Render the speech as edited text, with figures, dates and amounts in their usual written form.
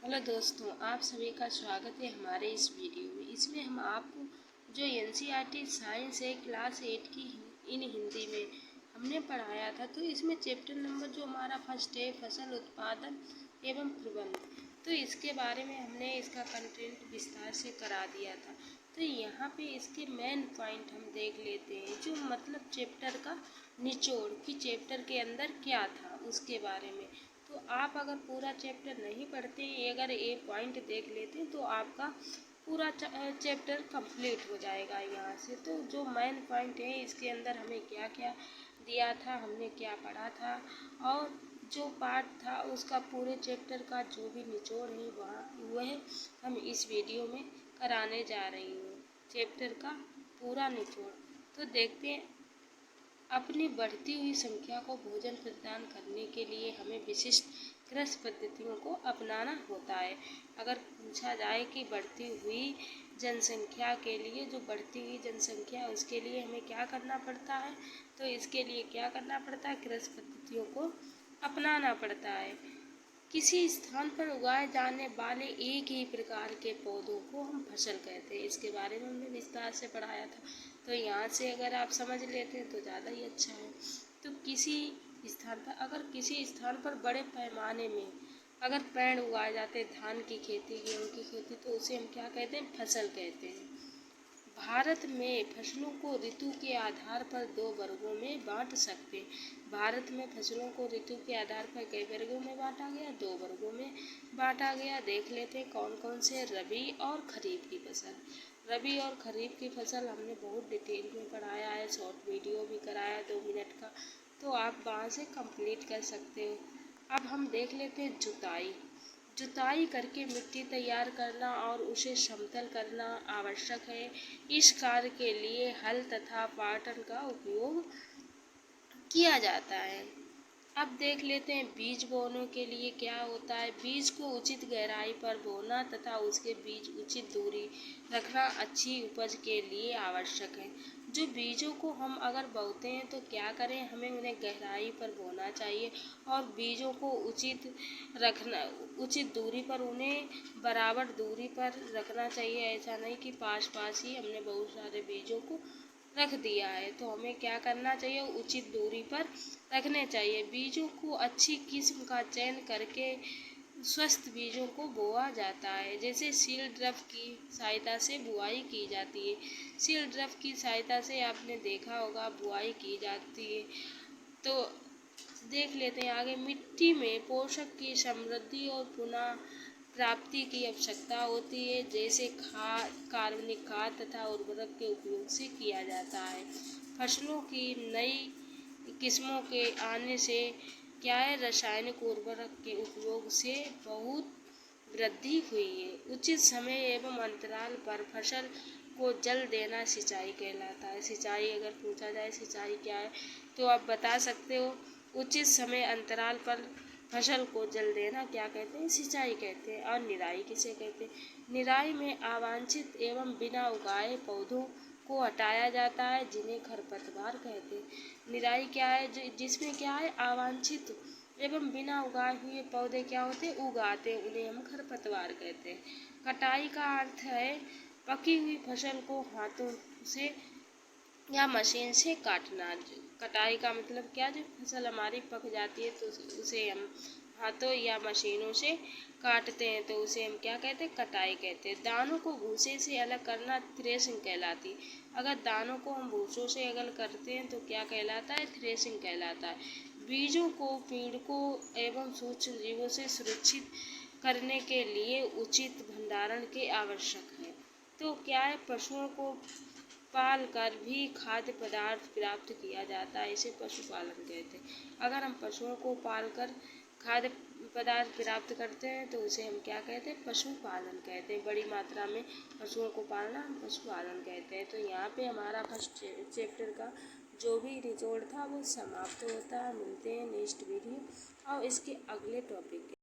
Hello दोस्तों, आप सभी का स्वागत है हमारे इस वीडियो में। इसमें हम आपको जो एनसीईआरटी साइंस है क्लास 8 की इन हिंदी में हमने पढ़ाया था, तो इसमें चैप्टर नंबर जो हमारा फर्स्ट है फसल उत्पादन एवं प्रबंध, तो इसके बारे में हमने इसका कंटेंट विस्तार से करा दिया था। तो यहाँ पे इसके मेन पॉइंट हम देख लेते हैं, जो मतलब चैप्टर का निचोड़ कि चैप्टर के अंदर क्या था उसके बारे में। तो आप अगर पूरा चैप्टर नहीं पढ़ते, अगर ये पॉइंट देख लेते हैं, तो आपका पूरा चैप्टर कंप्लीट हो जाएगा यहाँ से। तो जो मेन पॉइंट है इसके अंदर हमें क्या क्या दिया था, हमने क्या पढ़ा था, और जो पार्ट था उसका पूरे चैप्टर का जो भी निचोड़ है वह हम इस वीडियो में कराने जा रही हूँ। चैप्टर का पूरा निचोड़ तो देखते हैं। अपनी बढ़ती हुई संख्या को भोजन प्रदान करने के लिए हमें विशिष्ट कृषि पद्धतियों को अपनाना होता है। अगर पूछा जाए कि बढ़ती हुई जनसंख्या के लिए, जो बढ़ती हुई जनसंख्या उसके लिए हमें क्या करना पड़ता है, तो इसके लिए क्या करना पड़ता है, कृषि पद्धतियों को अपनाना पड़ता है। किसी स्थान पर उगाए जाने वाले एक ही प्रकार के पौधों को हम फसल कहते हैं। इसके बारे में हमने विस्तार से पढ़ाया था, तो यहाँ से अगर आप समझ लेते हैं तो ज़्यादा ही अच्छा है। तो किसी स्थान पर, अगर किसी स्थान पर बड़े पैमाने में अगर पेड़ उगाए जाते हैं, धान की खेती, गेहूँ की खेती, तो उसे हम क्या कहते हैं, फसल कहते हैं। भारत में फसलों को ऋतु के आधार पर दो वर्गों में बांट सकते हैं। भारत में फसलों को ऋतु के आधार पर कई वर्गों में बांटा गया, दो वर्गों में बांटा गया। देख लेते हैं कौन कौन से, रबी और खरीफ की फसल। रबी और खरीफ की फसल हमने बहुत डिटेल में पढ़ाया है, शॉर्ट वीडियो भी कराया 2 मिनट का, तो आप वहाँ से कंप्लीट कर सकते हो। अब हम देख लेते हैं जुताई। जुताई करके मिट्टी तैयार करना और उसे समतल करना आवश्यक है। इस कार्य के लिए हल तथा पाटन का उपयोग किया जाता है। अब देख लेते हैं बीज बोने के लिए क्या होता है। बीज को उचित गहराई पर बोना तथा उसके बीच उचित दूरी रखना अच्छी उपज के लिए आवश्यक है। जो बीजों को हम अगर बोते हैं तो क्या करें, हमें उन्हें गहराई पर बोना चाहिए और बीजों को उचित दूरी पर, उन्हें बराबर दूरी पर रखना चाहिए। ऐसा नहीं कि पास पास ही हमने बहुत सारे बीजों को रख दिया है, तो हमें क्या करना चाहिए, उचित दूरी पर रखने चाहिए। बीजों को अच्छी किस्म का चयन करके स्वस्थ बीजों को बोआ जाता है। जैसे सील ड्रिप की सहायता से बुआई की जाती है। सील ड्रिप की सहायता से आपने देखा होगा बुआई की जाती है। तो देख लेते हैं आगे। मिट्टी में पोषक की समृद्धि और पुनः प्राप्ति की आवश्यकता होती है, जैसे खाद, कार्बनिक खाद तथा उर्वरक के उपयोग से किया जाता है। फसलों की नई किस्मों के आने से क्या है, रासायनिक उर्वरक के उपयोग से बहुत वृद्धि हुई है। उचित समय एवं अंतराल पर फसल को जल देना सिंचाई कहलाता है। सिंचाई अगर पूछा जाए सिंचाई क्या है, तो आप बता सकते हो। उचित समय अंतराल पर फसल को जल देना क्या कहते हैं, सिंचाई कहते हैं। और निराई किसे कहते हैं, निराई में अवांछित एवं बिना उगाए पौधों को हटाया जाता है, जिन्हें खरपतवार कहते हैं। निराई क्या है, जिसमें क्या है, अवांछित एवं बिना उगाए हुए पौधे क्या होते हैं, उगाते हैं, उन्हें हम खरपतवार कहते हैं। कटाई का अर्थ है पकी हुई फसल को हाथों से या मशीन से काटना। कटाई का मतलब क्या, जो फसल हमारी पक जाती है तो उसे हम हाथों या मशीनों से काटते हैं, तो उसे हम क्या कहते हैं, कटाई कहते हैं। दानों को भूसे से अलग करना थ्रेशिंग कहलाती है। अगर दानों को हम भूसों से अलग करते हैं तो क्या कहलाता है, थ्रेशिंग कहलाता है। बीजों को पीड़कों एवं सूक्ष्म जीवों से सुरक्षित करने के लिए उचित भंडारण की आवश्यक है। तो क्या है, पशुओं को पाल कर भी खाद्य पदार्थ प्राप्त किया जाता है, इसे पशुपालन कहते हैं। अगर हम पशुओं को पाल कर खाद्य पदार्थ प्राप्त करते हैं तो उसे हम क्या कहते हैं, पशुपालन कहते हैं। बड़ी मात्रा में पशुओं को पालना हम पशुपालन कहते हैं। तो यहाँ पे हमारा फर्स्ट चैप्टर का जो भी निचोड़ था वो समाप्त होता है। मिलते हैं नेक्स्ट वीडियो और इसके अगले टॉपिक के